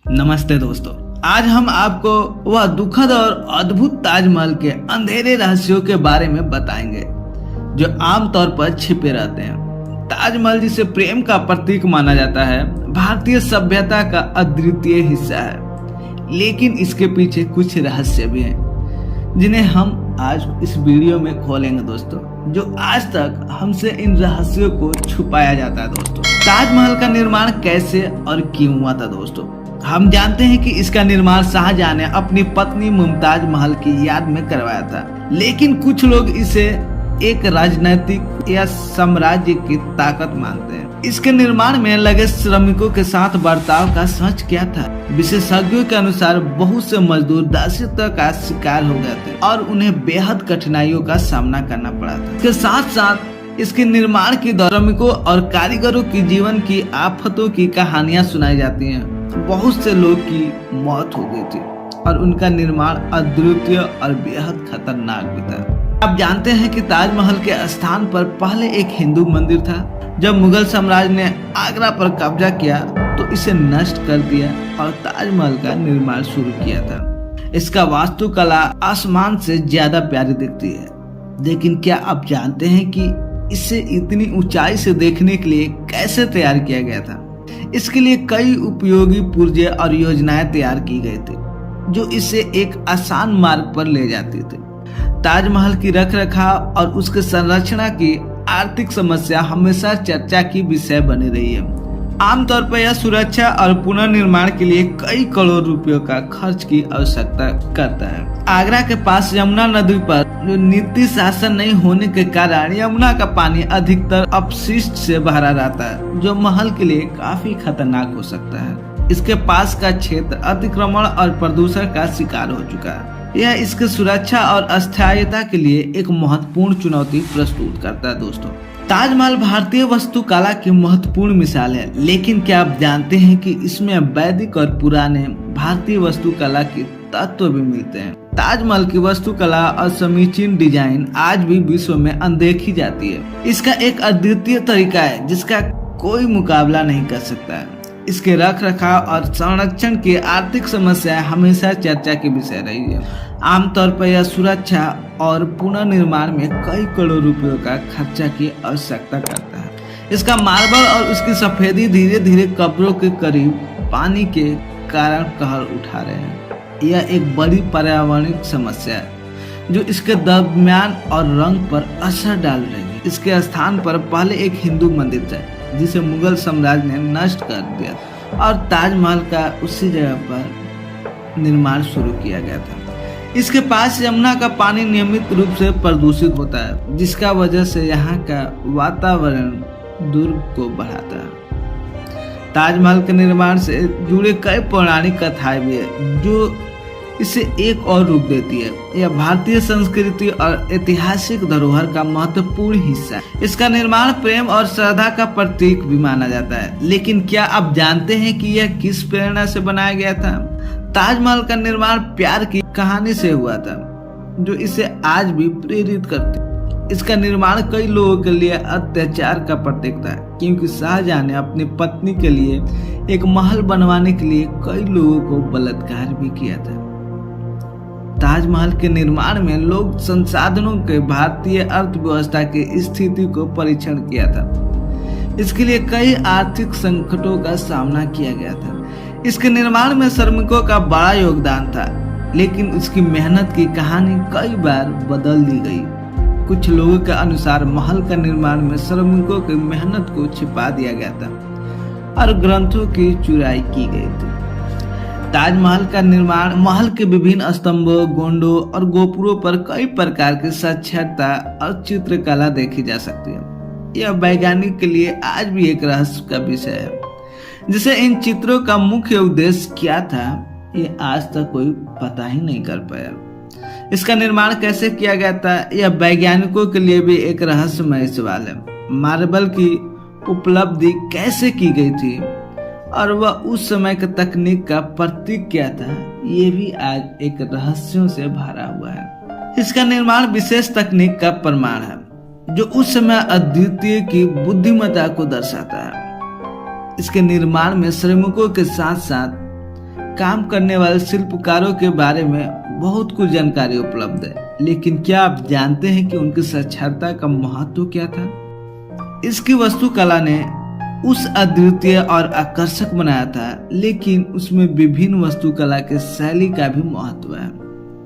नमस्ते दोस्तों, आज हम आपको वह दुखद और अद्भुत ताजमहल के अंधेरे रहस्यों के बारे में बताएंगे जो आमतौर पर छिपे रहते हैं। ताजमहल जिसे प्रेम का प्रतीक माना जाता है, भारतीय सभ्यता का अद्वितीय हिस्सा है, लेकिन इसके पीछे कुछ रहस्य भी हैं जिन्हें हम आज इस वीडियो में खोलेंगे दोस्तों, जो आज तक हमसे इन रहस्यों को छुपाया जाता है। दोस्तों, ताजमहल का निर्माण कैसे और क्यों हुआ था दोस्तों? हम जानते हैं कि इसका निर्माण शाहजहां ने अपनी पत्नी मुमताज महल की याद में करवाया था, लेकिन कुछ लोग इसे एक राजनीतिक या साम्राज्य की ताकत मानते हैं। इसके निर्माण में लगे श्रमिकों के साथ बर्ताव का सच क्या था? विशेषज्ञों के अनुसार बहुत से मजदूर दास्यता का शिकार हो गए थे और उन्हें बेहद कठिनाइयों का सामना करना पड़ा था। इसके साथ साथ इसके निर्माण के दौरान श्रमिकों और कारीगरों की जीवन की आफतों की कहानियां सुनाई जाती हैं। बहुत से लोग की मौत हो गई थी और उनका निर्माण अद्वितीय और बेहद खतरनाक भी था। आप जानते हैं कि ताजमहल के स्थान पर पहले एक हिंदू मंदिर था। जब मुगल साम्राज्य ने आगरा पर कब्जा किया तो इसे नष्ट कर दिया और ताजमहल का निर्माण शुरू किया था। इसका वास्तुकला आसमान से ज्यादा प्यारी दिखती है, लेकिन क्या आप जानते हैं कि इसे इतनी ऊंचाई से देखने के लिए कैसे तैयार किया गया था? इसके लिए कई उपयोगी पुर्जे और योजनाएं तैयार की गई थी जो इसे एक आसान मार्ग पर ले जाती थी। ताजमहल की रखरखाव और उसके संरक्षण की आर्थिक समस्या हमेशा चर्चा की विषय बनी रही है। आमतौर पर यह सुरक्षा और पुनर्निर्माण के लिए कई करोड़ रुपयों का खर्च की आवश्यकता करता है। आगरा के पास यमुना नदी पर जो नीति शासन नहीं होने के कारण यमुना का पानी अधिकतर अपशिष्ट से भरा रहता है, जो महल के लिए काफी खतरनाक हो सकता है। इसके पास का क्षेत्र अतिक्रमण और प्रदूषण का शिकार हो चुका है। यह इसके सुरक्षा और अस्थायीता के लिए एक महत्वपूर्ण चुनौती प्रस्तुत करता है। दोस्तों, ताजमहल भारतीय वास्तुकला की महत्वपूर्ण मिसाल है, लेकिन क्या आप जानते हैं कि इसमें वैदिक और पुराने भारतीय वास्तुकला के तत्व भी मिलते हैं? ताजमहल की वास्तुकला और समीचीन डिजाइन आज भी विश्व में अनदेखी जाती है। इसका एक अद्वितीय तरीका है जिसका कोई मुकाबला नहीं कर सकता है। इसके रख रखाव और संरक्षण की आर्थिक समस्या हमेशा चर्चा की विषय रही है। आमतौर पर यह सुरक्षा और पुनर्निर्माण में कई करोड़ रुपयों का खर्चा की आवश्यकता करता है। इसका मार्बल और उसकी सफेदी धीरे धीरे कब्रों के करीब पानी के कारण कहर उठा रहे हैं। यह एक बड़ी पर्यावरणिक समस्या है जो इसके दरमियान और रंग पर असर डाल रही है। इसके स्थान पर पहले एक हिंदू मंदिर था जिसे मुगल साम्राज्य ने नष्ट कर दिया और ताजमहल का उसी जगह पर निर्माण शुरू किया गया था। इसके पास यमुना का पानी नियमित रूप से प्रदूषित होता है, जिसका वजह से यहाँ का वातावरण दुर्ग को बढ़ाता है। ताजमहल के निर्माण से जुड़े कई पौराणिक कथाएं भी है जो इसे एक और रूप देती है। यह भारतीय संस्कृति और ऐतिहासिक धरोहर का महत्वपूर्ण हिस्सा है। इसका निर्माण प्रेम और श्रद्धा का प्रतीक भी माना जाता है, लेकिन क्या आप जानते हैं कि यह किस प्रेरणा से बनाया गया था? ताजमहल का निर्माण प्यार की कहानी से हुआ था जो इसे आज भी प्रेरित करती है। इसका निर्माण कई लोगों के लिए अत्याचार का प्रतीक था, क्योंकि शाहजहां ने अपनी पत्नी के लिए एक महल बनवाने के लिए कई लोगों को बलात्कार भी किया था। ताजमहल के निर्माण में लोग संसाधनों के भारतीय अर्थव्यवस्था की स्थिति को परीक्षण किया था। इसके लिए कई आर्थिक संकटों का सामना किया गया था। इसके निर्माण में श्रमिकों का बड़ा योगदान था, लेकिन उसकी मेहनत की कहानी कई बार बदल दी गई। कुछ लोगों के अनुसार महल का निर्माण में श्रमिकों की मेहनत को छिपा दिया गया था और ग्रंथों की चुराई की गई थी। ताजमहल का निर्माण महल के विभिन्न स्तंभों, गोंडों और गोपुरों पर कई प्रकार की साक्षरता और चित्रकला देखी जा सकती है। यह वैज्ञानिक के लिए आज भी एक रहस्य का विषय है, जिसे इन चित्रों का मुख्य उद्देश्य क्या था ये आज तक कोई पता ही नहीं कर पाया। इसका निर्माण कैसे किया गया था यह वैज्ञानिकों के लिए भी एक रहस्यमय सवाल है। मार्बल की उपलब्धि कैसे की गई थी और वह उस समय के तकनीक का प्रतीक क्या था, ये भी आज एक रहस्यों से भरा हुआ है। इसका निर्माण विशेष तकनीक का प्रमाण है जो उस समय अद्वितीय की बुद्धिमत्ता को दर्शाता है। इसके निर्माण में श्रमिकों के साथ साथ काम करने वाले शिल्पकारों के बारे में बहुत कुछ जानकारी उपलब्ध है, लेकिन क्या आप जानते हैं कि उनकी साक्षरता का महत्व क्या था? इसकी वास्तुकला ने उस अद्वितीय और आकर्षक बनाया था, लेकिन उसमें विभिन्न वास्तुकला के शैली का भी महत्व है।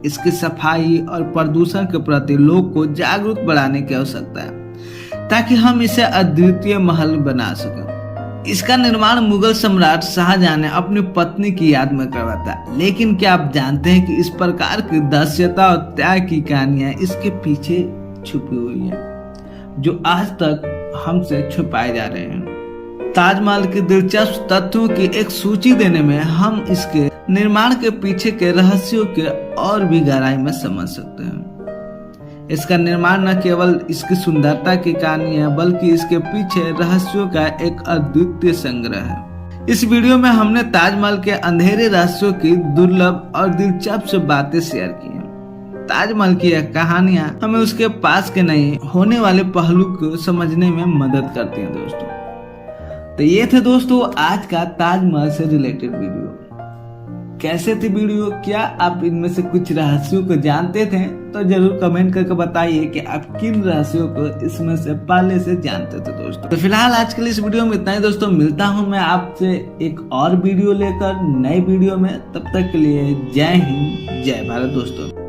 इसकी सफाई और प्रदूषण के प्रति लोग को जागरूक बनाने की आवश्यकता है, ताकि हम इसे अद्वितीय महल बना सकें। इसका निर्माण मुगल सम्राट शाहजहां ने अपनी पत्नी की याद में करवाया था, लेकिन क्या आप जानते हैं कि इस प्रकार की दस्यता और त्याग की कहानियां इसके पीछे छुपी हुई हैं, जो आज तक हमसे छुपाए जा रहे हैं। ताजमहल के दिलचस्प तथ्यों की एक सूची देने में हम इसके निर्माण के पीछे के रहस्यों के और भी गहराई में समझ सकते हैं। इसका निर्माण न केवल इसकी सुंदरता की कहानी है, बल्कि इसके पीछे रहस्यों का एक अद्वितीय संग्रह है। इस वीडियो में हमने ताजमहल के अंधेरे रहस्यों की दुर्लभ और दिलचस्प बातें शेयर की हैं। ताजमहल की यह कहानियां हमें उसके पास के नहीं होने वाले पहलू को समझने में मदद करती हैं दोस्तों। तो ये थे दोस्तों आज का ताजमहल से रिलेटेड वीडियो। कैसे थी वीडियो? क्या आप इनमें से कुछ रहस्यों को जानते थे? तो जरूर कमेंट करके बताइए कि आप किन रहस्यों को इसमें से पहले से जानते थे दोस्तों। तो फिलहाल आज के लिए इस वीडियो में इतना ही दोस्तों। मिलता हूं मैं आपसे एक और वीडियो लेकर नए वीडियो में। तब तक के लिए जय हिंद, जय भारत दोस्तों।